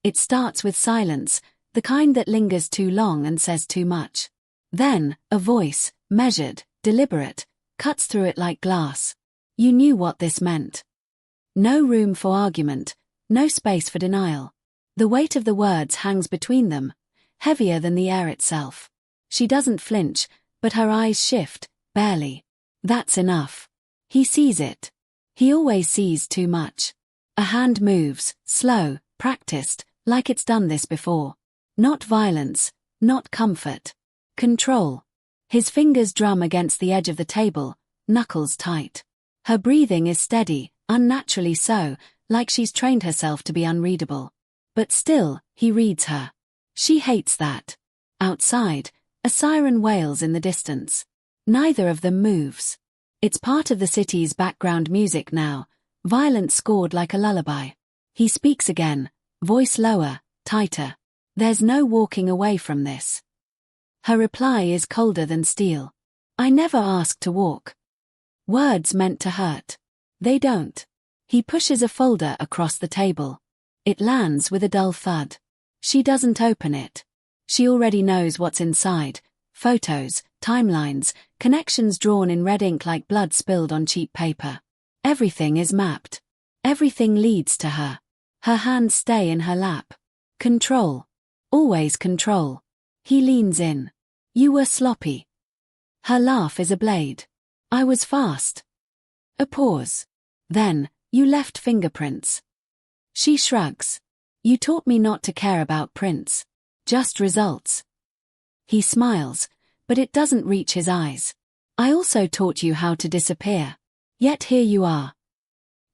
It starts with silence, the kind that lingers too long and says too much. Then, a voice, measured, deliberate, cuts through it like glass. You knew what this meant. No room for argument, no space for denial. The weight of the words hangs between them, heavier than the air itself. She doesn't flinch, but her eyes shift, barely. That's enough. He sees it. He always sees too much. A hand moves, slow, practiced, like it's done this before. Not violence, not comfort. Control. His fingers drum against the edge of the table, knuckles tight. Her breathing is steady, unnaturally so, like she's trained herself to be unreadable. But still, he reads her. She hates that. Outside, a siren wails in the distance. Neither of them moves. It's part of the city's background music now, violence scored like a lullaby. He speaks again, voice lower, tighter. There's no walking away from this. Her reply is colder than steel. I never asked to walk. Words meant to hurt. They don't. He pushes a folder across the table. It lands with a dull thud. She doesn't open it. She already knows what's inside. Photos, timelines, connections drawn in red ink like blood spilled on cheap paper. Everything is mapped. Everything leads to her. Her hands stay in her lap. Control. Always control. He leans in. You were sloppy. Her laugh is a blade. I was fast. A pause. Then, you left fingerprints. She shrugs. You taught me not to care about prints. Just results. He smiles, but it doesn't reach his eyes. I also taught you how to disappear. Yet here you are.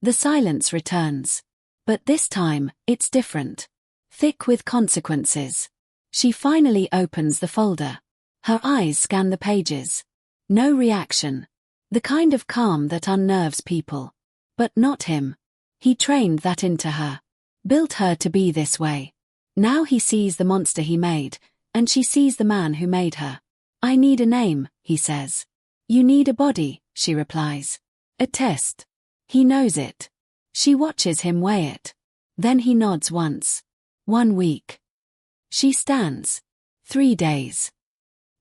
The silence returns. But this time, it's different. Thick with consequences. She finally opens the folder. Her eyes scan the pages. No reaction. The kind of calm that unnerves people. But not him. He trained that into her. Built her to be this way. Now he sees the monster he made, and she sees the man who made her. I need a name, he says. You need a body, she replies. A test. He knows it. She watches him weigh it. Then he nods once. 1 week. She stands. 3 days.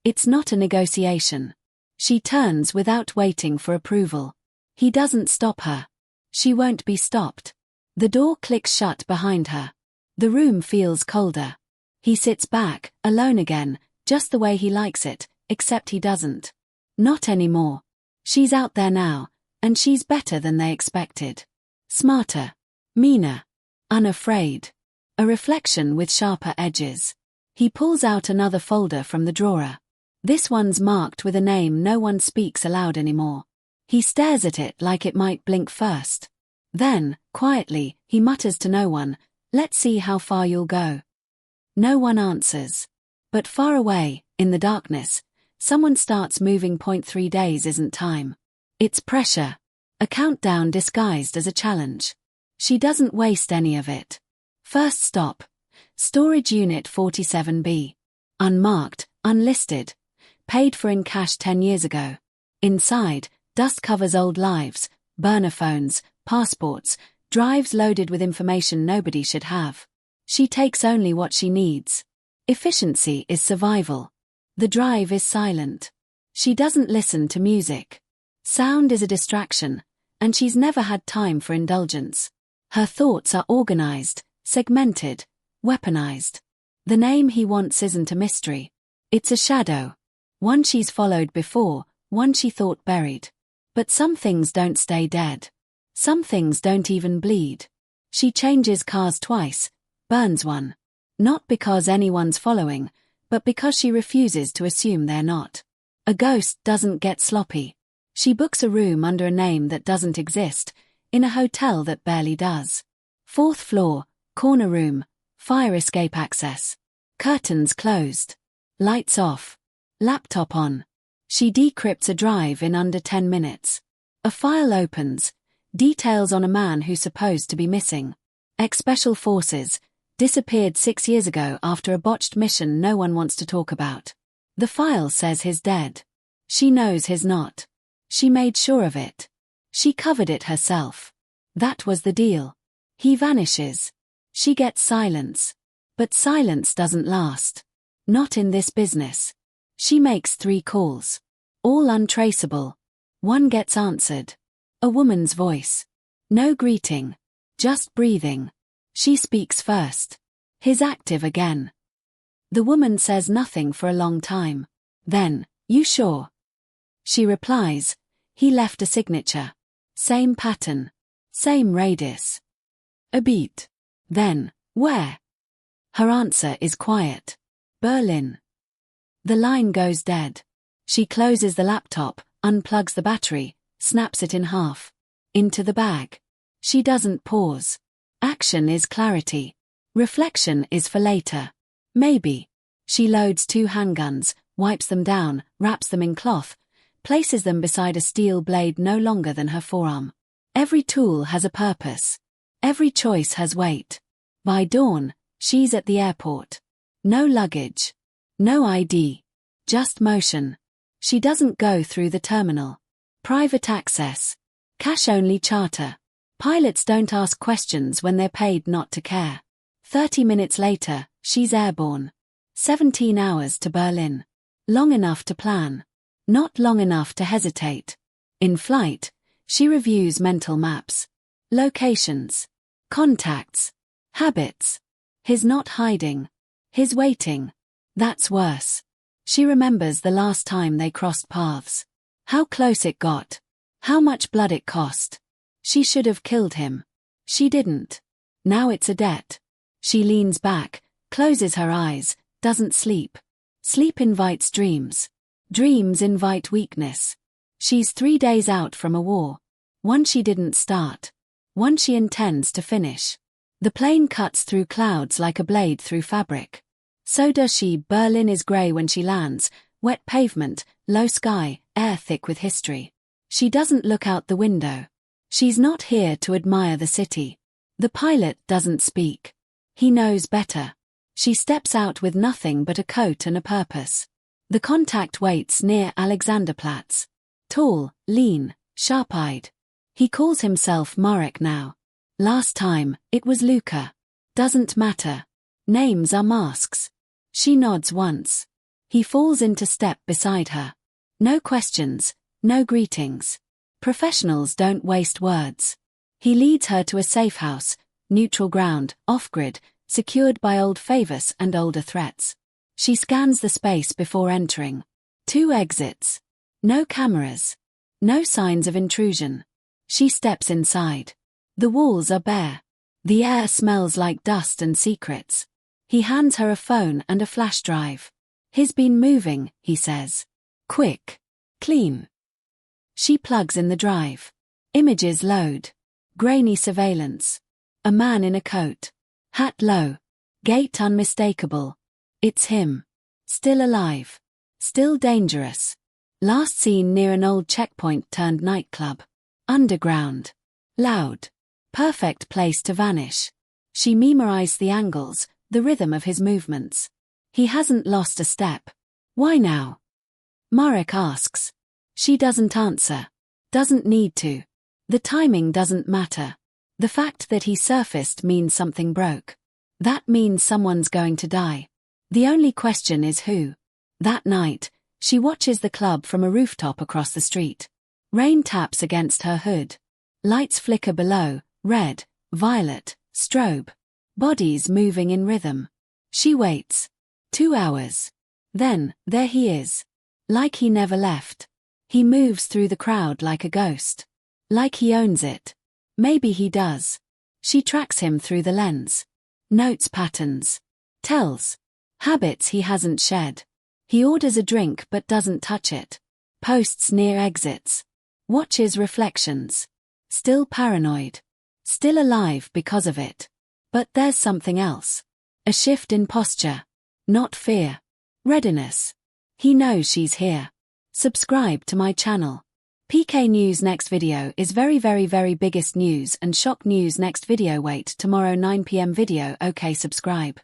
It's not a negotiation. She turns without waiting for approval. He doesn't stop her. She won't be stopped. The door clicks shut behind her. The room feels colder. He sits back, alone again, just the way he likes it, except he doesn't. Not anymore. She's out there now, and she's better than they expected. Smarter. Meaner. Unafraid. A reflection with sharper edges. He pulls out another folder from the drawer. This one's marked with a name no one speaks aloud anymore. He stares at it like it might blink first. Then, quietly, he mutters to no one, let's see how far you'll go. No one answers. But far away, in the darkness, someone starts moving. 3 days isn't time. It's pressure. A countdown disguised as a challenge. She doesn't waste any of it. First stop. Storage Unit 47B. Unmarked, unlisted. Paid for in cash 10 years ago. Inside, dust covers old lives, burner phones, passports, drives loaded with information nobody should have. She takes only what she needs. Efficiency is survival. The drive is silent. She doesn't listen to music. Sound is a distraction, and she's never had time for indulgence. Her thoughts are organized, segmented, weaponized. The name he wants isn't a mystery. It's a shadow. One she's followed before, one she thought buried. But some things don't stay dead. Some things don't even bleed. She changes cars twice, burns one. Not because anyone's following, but because she refuses to assume they're not. A ghost doesn't get sloppy. She books a room under a name that doesn't exist, in a hotel that barely does. 4th floor, corner room, fire escape access. Curtains closed. Lights off. Laptop on. She decrypts a drive in under 10 minutes. A file opens. Details on a man who's supposed to be missing. Ex-Special Forces. Disappeared 6 years ago after a botched mission no one wants to talk about. The file says he's dead. She knows he's not. She made sure of it. She covered it herself. That was the deal. He vanishes. She gets silence. But silence doesn't last. Not in this business. She makes 3 calls. All untraceable. One gets answered. A woman's voice. No greeting. Just breathing. She speaks first. He's active again. The woman says nothing for a long time. Then, "You sure?" She replies, "He left a signature. Same pattern. Same radius." A beat. Then, "Where?" Her answer is quiet. "Berlin." The line goes dead. She closes the laptop, unplugs the battery, snaps it in half. Into the bag. She doesn't pause. Action is clarity. Reflection is for later. Maybe. She loads 2 handguns, wipes them down, wraps them in cloth, places them beside a steel blade no longer than her forearm. Every tool has a purpose. Every choice has weight. By dawn, she's at the airport. No luggage. No ID. Just motion. She doesn't go through the terminal. Private access. Cash-only charter. Pilots don't ask questions when they're paid not to care. 30 minutes later, she's airborne. 17 hours to Berlin. Long enough to plan. Not long enough to hesitate. In flight, she reviews mental maps. Locations. Contacts. Habits. His not hiding. His waiting. That's worse. She remembers the last time they crossed paths. How close it got. How much blood it cost. She should have killed him. She didn't. Now it's a debt. She leans back, closes her eyes, doesn't sleep. Sleep invites dreams. Dreams invite weakness. She's 3 days out from a war. One she didn't start. One she intends to finish. The plane cuts through clouds like a blade through fabric. So does she. Berlin is grey when she lands, wet pavement, low sky, air thick with history. She doesn't look out the window. She's not here to admire the city. The pilot doesn't speak. He knows better. She steps out with nothing but a coat and a purpose. The contact waits near Alexanderplatz. Tall, lean, sharp-eyed. He calls himself Marek now. Last time, it was Luca. Doesn't matter. Names are masks. She nods once. He falls into step beside her. No questions, no greetings. Professionals don't waste words. He leads her to a safe house, neutral ground, off-grid, secured by old favors and older threats. She scans the space before entering. 2 exits. No cameras. No signs of intrusion. She steps inside. The walls are bare. The air smells like dust and secrets. He hands her a phone and a flash drive. "He's been moving," he says. "Quick. Clean." She plugs in the drive. Images load. Grainy surveillance. A man in a coat. Hat low. Gait unmistakable. It's him. Still alive. Still dangerous. Last seen near an old checkpoint turned nightclub. Underground. Loud. Perfect place to vanish. She memorized the angles, the rhythm of his movements. He hasn't lost a step. Why now? Marek asks. She doesn't answer. Doesn't need to. The timing doesn't matter. The fact that he surfaced means something broke. That means someone's going to die. The only question is who. That night, she watches the club from a rooftop across the street. Rain taps against her hood. Lights flicker below, red, violet, strobe. Bodies moving in rhythm. She waits. 2 hours. Then, there he is. Like he never left. He moves through the crowd like a ghost. Like he owns it. Maybe he does. She tracks him through the lens. Notes patterns. Tells. Habits he hasn't shed. He orders a drink but doesn't touch it. Posts near exits. Watches reflections. Still paranoid. Still alive because of it. But there's something else. A shift in posture. Not fear. Readiness. He knows she's here. Subscribe to my channel. PK News next video is very biggest news and shock news next video. Wait tomorrow 9 PM video. Okay, subscribe.